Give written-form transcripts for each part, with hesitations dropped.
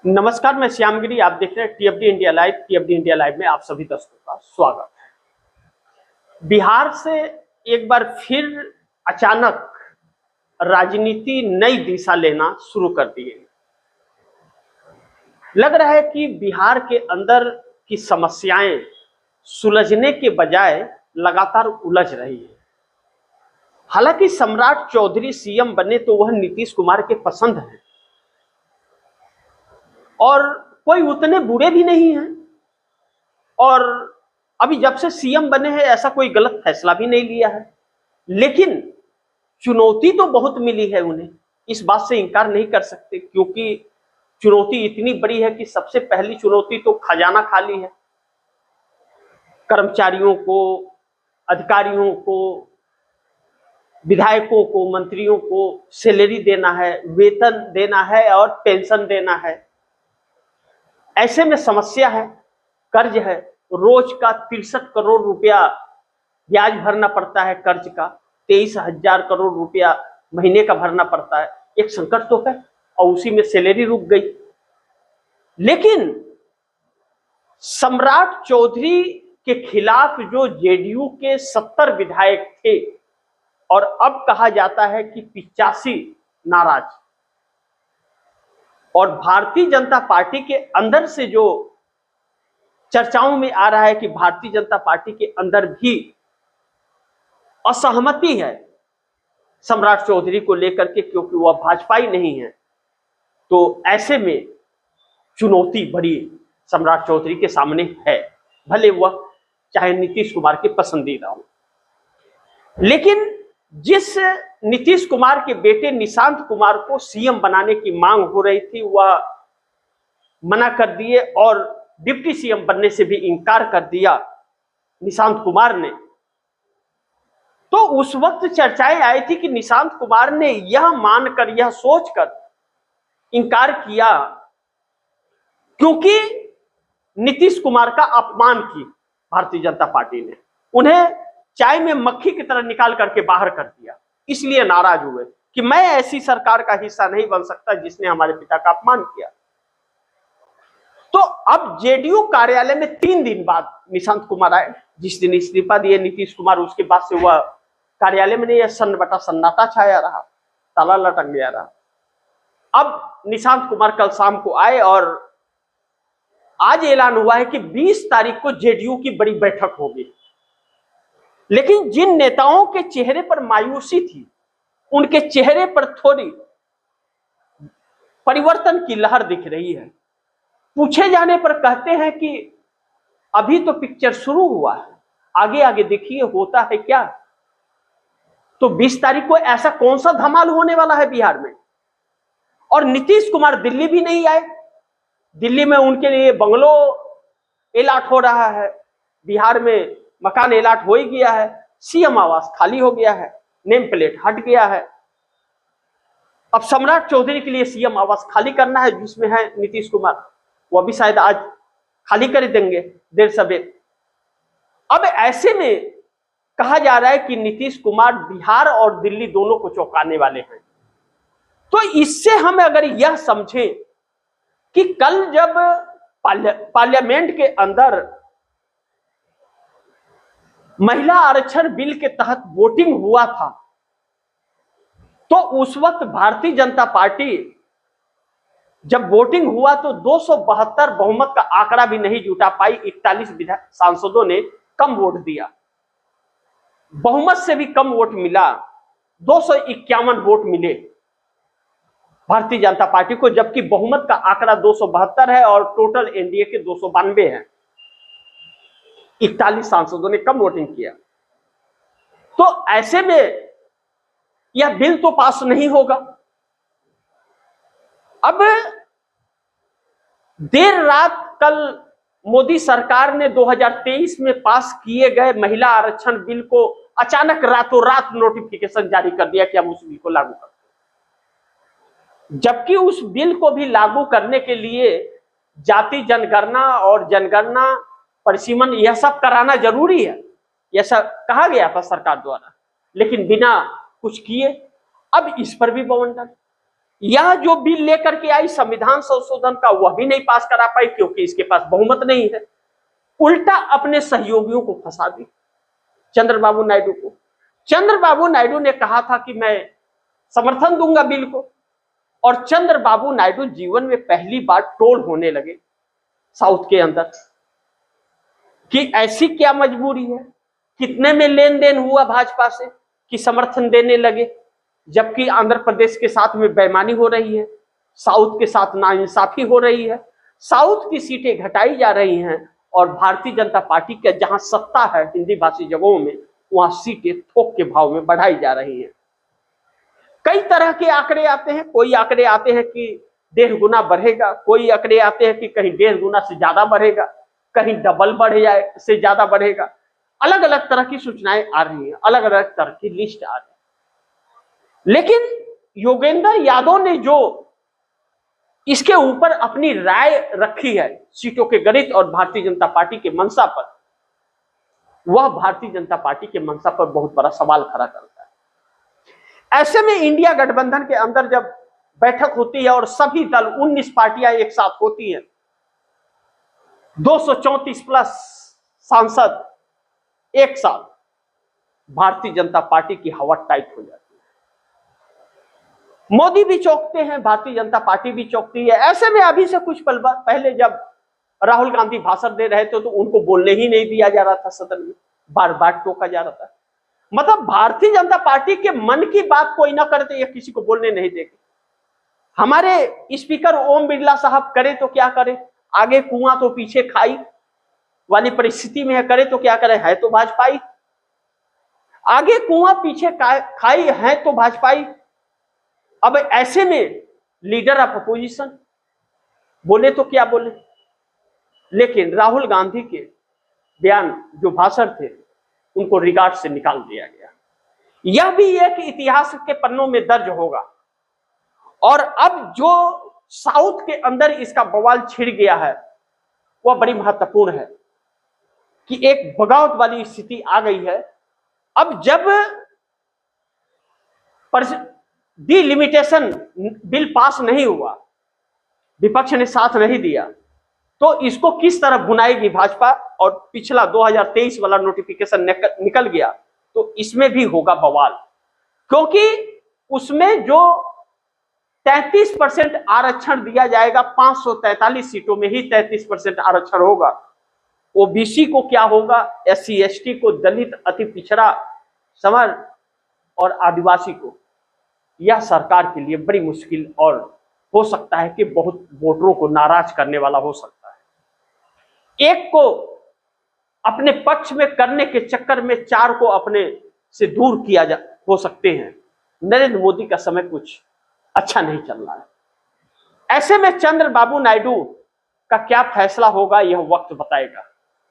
नमस्कार, मैं श्यामगिरी। आप देख रहे हैं टीएफडी इंडिया लाइव। टीएफडी इंडिया लाइव में आप सभी दर्शकों का स्वागत है। बिहार से एक बार फिर अचानक राजनीति नई दिशा लेना शुरू कर दी है। लग रहा है कि बिहार के अंदर की समस्याएं सुलझने के बजाय लगातार उलझ रही है। हालांकि सम्राट चौधरी सीएम बने तो वह नीतीश कुमार के पसंद हैं और कोई उतने बुरे भी नहीं हैं, और अभी जब से सीएम बने हैं ऐसा कोई गलत फैसला भी नहीं लिया है। लेकिन चुनौती तो बहुत मिली है उन्हें, इस बात से इनकार नहीं कर सकते, क्योंकि चुनौती इतनी बड़ी है कि सबसे पहली चुनौती तो खजाना खाली है। कर्मचारियों को, अधिकारियों को, विधायकों को, मंत्रियों को सैलरी देना है, वेतन देना है और पेंशन देना है। ऐसे में समस्या है, कर्ज है। रोज का 63 करोड़ रुपया ब्याज भरना पड़ता है, कर्ज का 23,000 करोड़ रुपया महीने का भरना पड़ता है। एक संकट तो है, और उसी में सैलरी रुक गई। लेकिन सम्राट चौधरी के खिलाफ जो जेडीयू के 70 विधायक थे, और अब कहा जाता है कि 85 नाराज, और भारतीय जनता पार्टी के अंदर से जो चर्चाओं में आ रहा है कि भारतीय जनता पार्टी के अंदर भी असहमति है सम्राट चौधरी को लेकर के, क्योंकि वह भाजपाई नहीं है। तो ऐसे में चुनौती बड़ी सम्राट चौधरी के सामने है, भले वह चाहे नीतीश कुमार के पसंदीदा हो। लेकिन जिस नीतीश कुमार के बेटे निशांत कुमार को सीएम बनाने की मांग हो रही थी, वह मना कर दिए और डिप्टी सीएम बनने से भी इनकार कर दिया निशांत कुमार ने। तो उस वक्त चर्चाएं आई थी कि निशांत कुमार ने यह मानकर, यह सोचकर इनकार किया क्योंकि नीतीश कुमार का अपमान की भारतीय जनता पार्टी ने, उन्हें चाय में मक्खी की तरह निकाल करके बाहर कर दिया। इसलिए नाराज हुए कि मैं ऐसी सरकार का हिस्सा नहीं बन सकता जिसने हमारे पिता का अपमान किया। तो अब जेडीयू कार्यालय में 3 दिन बाद निशांत कुमार आए। जिस दिन इस्तीफा दिए नीतीश कुमार, उसके बाद से वह कार्यालय में नहीं, यह सन्नाटा छाया रहा, ताला लटक गया रहा। अब निशांत कुमार कल शाम को आए और आज ऐलान हुआ है कि 20 तारीख को जेडीयू की बड़ी बैठक होगी। लेकिन जिन नेताओं के चेहरे पर मायूसी थी, उनके चेहरे पर थोड़ी परिवर्तन की लहर दिख रही है। पूछे जाने पर कहते हैं कि अभी तो पिक्चर शुरू हुआ है, आगे आगे देखिए होता है क्या। तो 20 तारीख को ऐसा कौन सा धमाल होने वाला है बिहार में। और नीतीश कुमार दिल्ली भी नहीं आए। दिल्ली में उनके लिए बंगलो अलॉट हो रहा है, बिहार में मकान अलॉट हो ही गया है, सीएम आवास खाली हो गया है, नेम प्लेट हट गया है। अब सम्राट चौधरी के लिए सीएम आवास खाली करना है, जिसमें है नीतीश कुमार, वह भी शायद आज खाली कर देंगे देर सवेर। अब ऐसे में कहा जा रहा है कि नीतीश कुमार बिहार और दिल्ली दोनों को चौंकाने वाले हैं। तो इससे हम अगर यह समझें कि कल जब पार्लियामेंट के अंदर महिला आरक्षण बिल के तहत वोटिंग हुआ था, तो उस वक्त भारतीय जनता पार्टी जब वोटिंग हुआ तो 272 बहुमत का आंकड़ा भी नहीं जुटा पाई। 41 सांसदों ने कम वोट दिया, बहुमत से भी कम वोट मिला, 251 वोट मिले भारतीय जनता पार्टी को, जबकि बहुमत का आंकड़ा 272 है और टोटल एनडीए के 292 है। 41 सांसदों ने कम वोटिंग किया। तो ऐसे में यह बिल तो पास नहीं होगा। अब देर रात कल मोदी सरकार ने 2023 में पास किए गए महिला आरक्षण बिल को अचानक रातों रात नोटिफिकेशन जारी कर दिया कि हम उस बिल को लागू करते हैं। जबकि उस बिल को भी लागू करने के लिए जाति जनगणना और जनगणना परिसीमन यह सब कराना जरूरी है, यह सब कहा गया था सरकार द्वारा, लेकिन बिना कुछ किए अब इस पर भी बवंडर। यह जो बिल लेकर के आई संविधान संशोधन का, वह भी नहीं पास करा पाई क्योंकि इसके पास बहुमत नहीं है। उल्टा अपने सहयोगियों को फंसा दी, चंद्रबाबू नायडू को। चंद्रबाबू नायडू ने कहा था कि मैं समर्थन दूंगा बिल को, और चंद्रबाबू नायडू जीवन में पहली बार ट्रोल होने लगे साउथ के अंदर कि ऐसी क्या मजबूरी है, कितने में लेन देन हुआ भाजपा से कि समर्थन देने लगे, जबकि आंध्र प्रदेश के साथ में बेईमानी हो रही है, साउथ के साथ नाइंसाफी हो रही है, साउथ की सीटें घटाई जा रही हैं, और भारतीय जनता पार्टी के जहां सत्ता है हिंदी भाषी जगहों में, वहां सीटें थोक के भाव में बढ़ाई जा रही हैं। कई तरह के आंकड़े आते हैं, कोई आंकड़े आते हैं कि 1.5 गुना बढ़ेगा, कोई आंकड़े आते हैं कि कहीं 1.5 गुना से ज्यादा बढ़ेगा, कहीं डबल बढ़ जाए से ज्यादा बढ़ेगा। अलग अलग तरह की सूचनाएं आ रही हैं, अलग अलग तरह की लिस्ट आ रही है। लेकिन योगेंद्र यादव ने जो इसके ऊपर अपनी राय रखी है सीटों के गणित और भारतीय जनता पार्टी के मंशा पर, वह भारतीय जनता पार्टी के मंशा पर बहुत बड़ा सवाल खड़ा करता है। ऐसे में इंडिया गठबंधन के अंदर जब बैठक होती है और सभी दल 19 पार्टियां एक साथ होती हैं, 234 प्लस सांसद एक साथ, भारतीय जनता पार्टी की हवा टाइट हो जाती है। मोदी भी चौंकते हैं, भारतीय जनता पार्टी भी चौंकती है। ऐसे में अभी से कुछ पल पहले जब राहुल गांधी भाषण दे रहे थे तो उनको बोलने ही नहीं दिया जा रहा था सदन में, बार बार टोका जा रहा था। मतलब भारतीय जनता पार्टी के मन की बात कोई ना करे तो ये किसी को बोलने नहीं देगी। हमारे स्पीकर ओम बिरला साहब करे तो क्या करे, आगे कुआं तो पीछे खाई वाली परिस्थिति में है, करे तो क्या करे, है तो भाजपाई। आगे कुआं पीछे खाई है तो भाजपाई। अब ऐसे में लीडर ऑफ अपोजिशन बोले तो क्या बोले। लेकिन राहुल गांधी के बयान जो भाषण थे उनको रिकॉर्ड से निकाल दिया गया। यह भी एक इतिहास के पन्नों में दर्ज होगा। और अब जो साउथ के अंदर इसका बवाल छिड़ गया है वह बड़ी महत्वपूर्ण है कि एक बगावत वाली स्थिति आ गई है। अब जब डिलिमिटेशन बिल पास नहीं हुआ, विपक्ष ने साथ नहीं दिया, तो इसको किस तरह भुनाएगी भाजपा, और पिछला 2023 वाला नोटिफिकेशन निकल गया तो इसमें भी होगा बवाल, क्योंकि उसमें जो 33% आरक्षण दिया जाएगा, 543 सीटों में ही 33% आरक्षण होगा। ओबीसी को क्या होगा, SC ST को, दलित, अति पिछड़ा समाज और आदिवासी को, यह सरकार के लिए बड़ी मुश्किल और हो सकता है कि बहुत वोटरों को नाराज करने वाला हो सकता है। एक को अपने पक्ष में करने के चक्कर में 4 को अपने से दूर किया जा हो सकते हैं। नरेंद्र मोदी का समय कुछ अच्छा नहीं चल रहा है। ऐसे में चंद्रबाबू नायडू का क्या फैसला होगा यह वक्त बताएगा।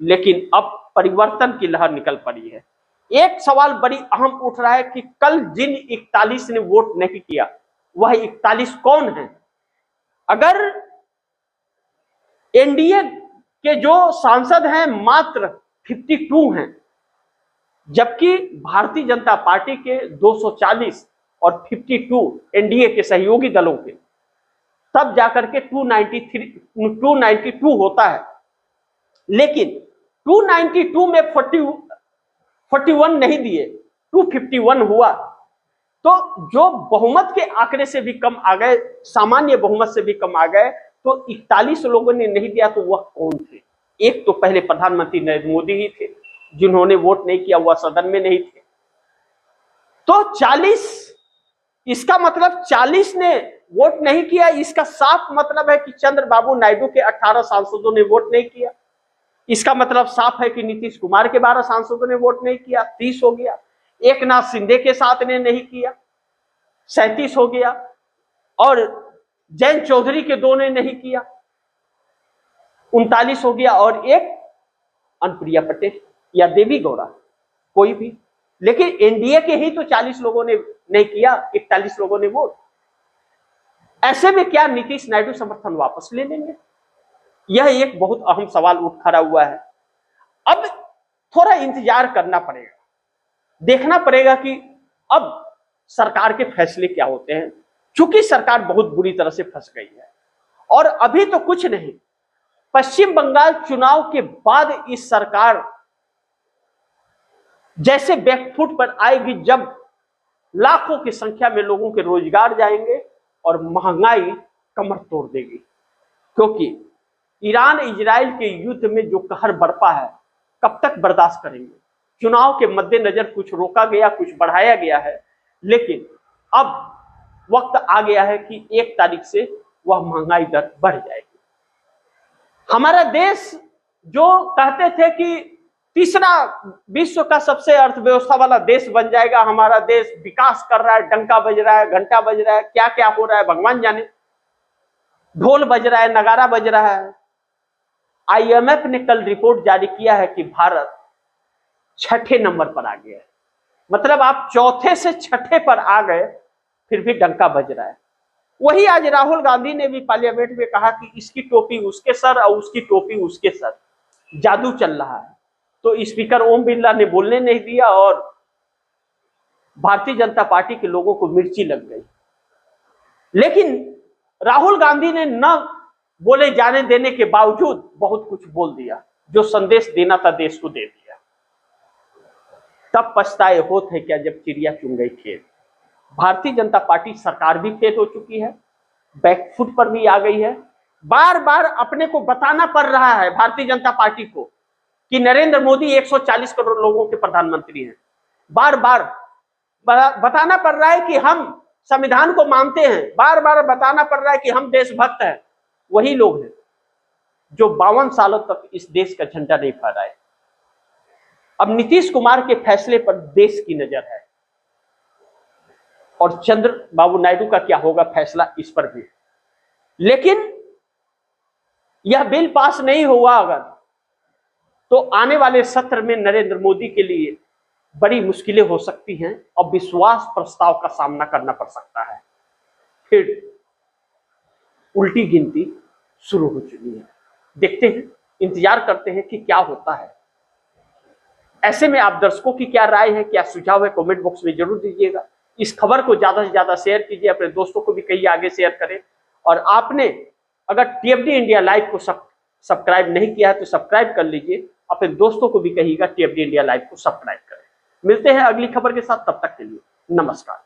लेकिन अब परिवर्तन की लहर निकल पड़ी है। एक सवाल बड़ी अहम उठ रहा है कि कल जिन 41 ने वोट नहीं किया वह 41 कौन है। अगर एनडीए के जो सांसद हैं मात्र 52 हैं, जबकि भारतीय जनता पार्टी के 240 और 52 एनडीए के सहयोगी दलों के, तब जाकर के 292 होता है। लेकिन 292 में 41 नहीं दिए, 251 हुआ। तो जो बहुमत के आंकड़े से भी कम आ गए, सामान्य बहुमत से भी कम आ गए, तो 41 लोगों ने नहीं दिया। तो वह कौन थे? एक तो पहले प्रधानमंत्री नरेंद्र मोदी ही थे जिन्होंने वोट नहीं किया, वह सदन में नहीं थे। तो 40, इसका मतलब 40 ने वोट नहीं किया। इसका साफ मतलब है कि चंद्रबाबू नायडू के 18 सांसदों ने वोट नहीं किया। इसका मतलब साफ है कि नीतीश कुमार के 12 सांसदों ने वोट नहीं किया, 30 हो गया। एकनाथ शिंदे के 7 ने नहीं किया, 37 हो गया। और जयंत चौधरी के 2 ने नहीं किया, 39 हो गया। और एक अनुप्रिया पटेल या देवी गौड़ा, कोई भी। लेकिन एनडीए के ही तो 40 लोगों ने नहीं किया, 41 लोगों ने वोट। ऐसे में क्या नीतीश नायडू समर्थन वापस ले लेंगे? यह एक बहुत अहम सवाल उठ खड़ा हुआ है। अब थोड़ा इंतजार करना पड़ेगा, देखना पड़ेगा कि अब सरकार के फैसले क्या होते हैं। चूंकि सरकार बहुत बुरी तरह से फंस गई है और अभी तो कुछ नहीं, पश्चिम बंगाल चुनाव के बाद इस सरकार जैसे बैकफुट पर आएगी जब लाखों की संख्या में लोगों के रोजगार जाएंगे और महंगाई कमर तोड़ देगी। क्योंकि ईरान इजराइल के युद्ध में जो कहर बरपा है कब तक बर्दाश्त करेंगे। चुनाव के मद्देनजर कुछ रोका गया, कुछ बढ़ाया गया है, लेकिन अब वक्त आ गया है कि 1 तारीख से वह महंगाई दर बढ़ जाएगी। हमारा देश जो कहते थे कि तीसरा विश्व का सबसे अर्थव्यवस्था वाला देश बन जाएगा, हमारा देश विकास कर रहा है, डंका बज रहा है, घंटा बज रहा है, क्या क्या हो रहा है भगवान जाने, ढोल बज रहा है, नगारा बज रहा है। IMF ने कल रिपोर्ट जारी किया है कि भारत 6ठे नंबर पर आ गया है। मतलब आप चौथे से 6ठे पर आ गए, फिर भी डंका बज रहा है। वही आज राहुल गांधी ने भी पार्लियामेंट में कहा कि इसकी टोपी उसके सर और उसकी टोपी उसके सर, जादू चल रहा है। तो स्पीकर ओम बिरला ने बोलने नहीं दिया और भारतीय जनता पार्टी के लोगों को मिर्ची लग गई। लेकिन राहुल गांधी ने न बोले जाने देने के बावजूद बहुत कुछ बोल दिया, जो संदेश देना था देश को दे दिया। तब पछताए होत है क्या जब चिड़िया चुन गई खेत। भारतीय जनता पार्टी सरकार भी फेल हो चुकी है, बैकफुट पर भी आ गई है। बार बार अपने को बताना पड़ रहा है भारतीय जनता पार्टी को कि नरेंद्र मोदी 140 करोड़ लोगों के प्रधानमंत्री हैं। बार बार बताना पड़ रहा है कि हम संविधान को मानते हैं, बार बार बताना पड़ रहा है कि हम देशभक्त हैं। वही लोग हैं जो 52 सालों तक इस देश का झंडा नहीं फहराए। अब नीतीश कुमार के फैसले पर देश की नजर है और चंद्रबाबू नायडू का क्या होगा फैसला इस पर भी। लेकिन यह बिल पास नहीं हुआ अगर, तो आने वाले सत्र में नरेंद्र मोदी के लिए बड़ी मुश्किलें हो सकती हैं और विश्वास प्रस्ताव का सामना करना पड़ सकता है। फिर उल्टी गिनती शुरू हो चुकी है। देखते हैं, इंतजार करते हैं कि क्या होता है। ऐसे में आप दर्शकों की क्या राय है, क्या सुझाव है, कमेंट बॉक्स में जरूर दीजिएगा। इस खबर को ज्यादा से ज्यादा शेयर कीजिए, अपने दोस्तों को भी कहिए आगे शेयर करें। और आपने अगर TFD इंडिया लाइव को सब्सक्राइब नहीं किया है तो सब्सक्राइब कर लीजिए। अपने दोस्तों को भी कहिएगा TFD इंडिया लाइव को सब्सक्राइब करें। मिलते हैं अगली खबर के साथ, तब तक के लिए नमस्कार।